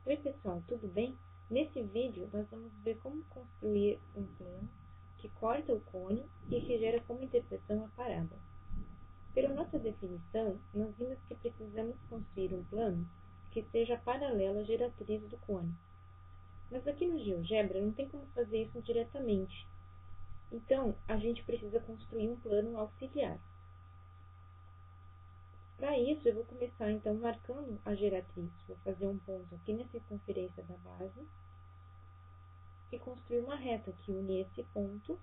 Oi pessoal, tudo bem? Nesse vídeo nós vamos ver como construir um plano que corta o cone e que gera como interseção a parábola. Pela nossa definição, nós vimos que precisamos construir um plano que seja paralelo à geratriz do cone. Mas aqui no GeoGebra não tem como fazer isso diretamente. Então, a gente precisa construir um plano auxiliar. Para isso, eu vou começar então marcando a geratriz. Vou fazer um ponto aqui na circunferência da base e construir uma reta que une esse ponto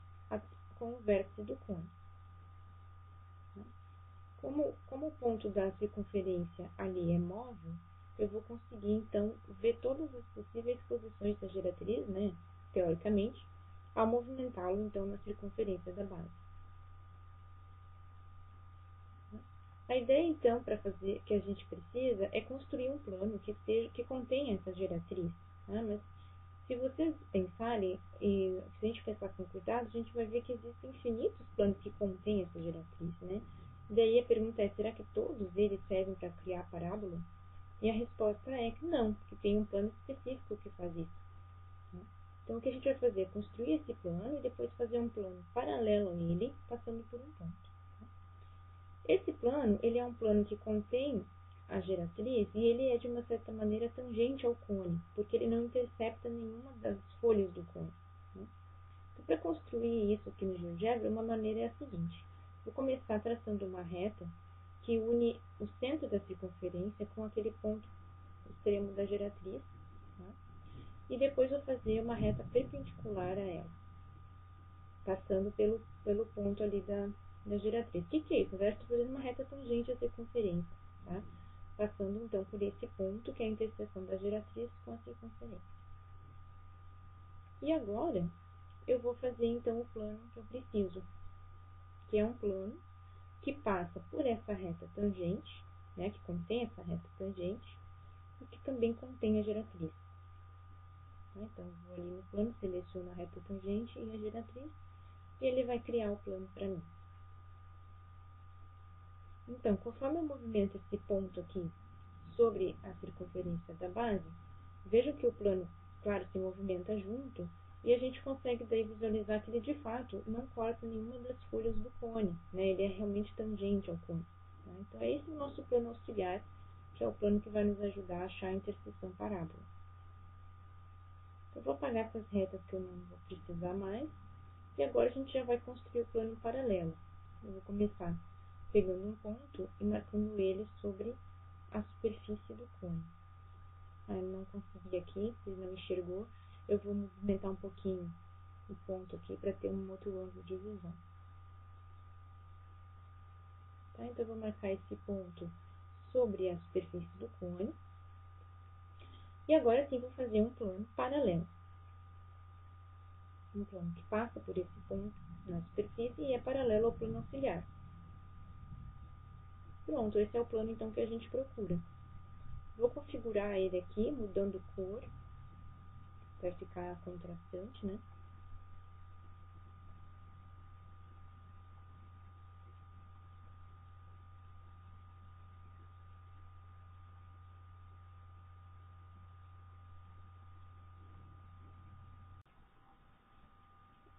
com o vértice do cone. Como o ponto da circunferência ali é móvel, eu vou conseguir então ver todas as possíveis posições da geratriz, né, teoricamente, ao movimentá-lo então na circunferência da base. A ideia então para fazer que a gente precisa é construir um plano que contenha essa geratriz, né? Mas se vocês pensarem, e se a gente pensar com cuidado, a gente vai ver que existem infinitos planos que contêm essa geratriz, né? Daí a pergunta é, será que todos eles servem para criar parábola? E a resposta é que não, que tem um plano específico que faz isso, né? Então o que a gente vai fazer é construir esse plano e depois fazer um plano paralelo a ele, passando por um ponto. Esse plano, ele é um plano que contém a geratriz e ele é de uma certa maneira tangente ao cone, porque ele não intercepta nenhuma das folhas do cone, né? Então, para construir isso aqui no GeoGebra, uma maneira é a seguinte: vou começar traçando uma reta que une o centro da circunferência com aquele ponto extremo da geratriz, né? E depois vou fazer uma reta perpendicular a ela, passando pelo ponto ali da geratriz. O que é isso? Eu estou fazendo uma reta tangente à circunferência, tá? Passando então por esse ponto, que é a interseção da geratriz com a circunferência. E agora, eu vou fazer então o plano que eu preciso, que é um plano que passa por essa reta tangente, né, que contém essa reta tangente, e que também contém a geratriz. Então, eu vou ali no plano, seleciono a reta tangente e a geratriz, e ele vai criar o plano para mim. Então, conforme eu movimento esse ponto aqui sobre a circunferência da base, veja que o plano, claro, se movimenta junto, e a gente consegue daí visualizar que ele de fato não corta nenhuma das folhas do cone, né? Ele é realmente tangente ao cone, né? Então, é esse o nosso plano auxiliar, que é o plano que vai nos ajudar a achar a interseção parábola. Eu vou apagar essas retas que eu não vou precisar mais, e agora a gente já vai construir o plano paralelo. Eu vou começar pegando um ponto e marcando ele sobre a superfície do cone. Eu não consegui aqui, vocês não enxergou. Eu vou movimentar um pouquinho o ponto aqui para ter um outro ângulo de visão. Tá? Então, eu vou marcar esse ponto sobre a superfície do cone. E agora sim, vou fazer um plano paralelo. Um plano que passa por esse ponto na superfície e é paralelo ao plano auxiliar. Pronto, esse é o plano então que a gente procura. Vou configurar ele aqui, mudando cor, para ficar contrastante, né?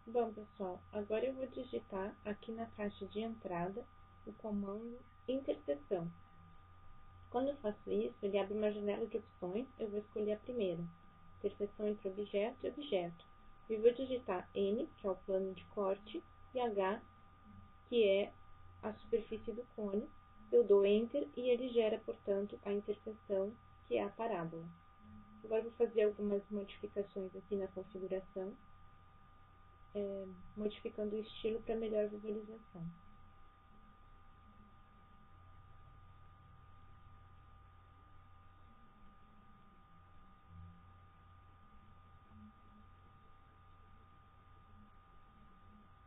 Bom, pessoal, agora eu vou digitar aqui na caixa de entrada o comando interseção. Quando eu faço isso, ele abre uma janela de opções, eu vou escolher a primeira, interseção entre objeto e objeto. E vou digitar N, que é o plano de corte, e H, que é a superfície do cone. Eu dou Enter e ele gera, portanto, a interseção, que é a parábola. Agora eu vou fazer algumas modificações aqui na configuração, modificando o estilo para melhor visualização.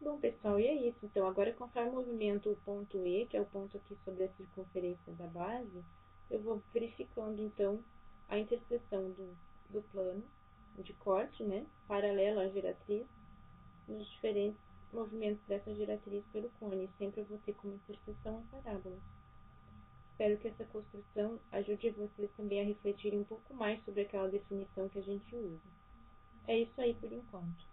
Bom, pessoal, e é isso. Então, agora conforme eu movimento o ponto E, que é o ponto aqui sobre a circunferência da base, eu vou verificando, então, a interseção do plano de corte, né, paralelo à geratriz, nos diferentes movimentos dessa geratriz pelo cone. Sempre eu vou ter como interseção a parábola. espero que essa construção ajude vocês também a refletirem um pouco mais sobre aquela definição que a gente usa. É isso aí por enquanto.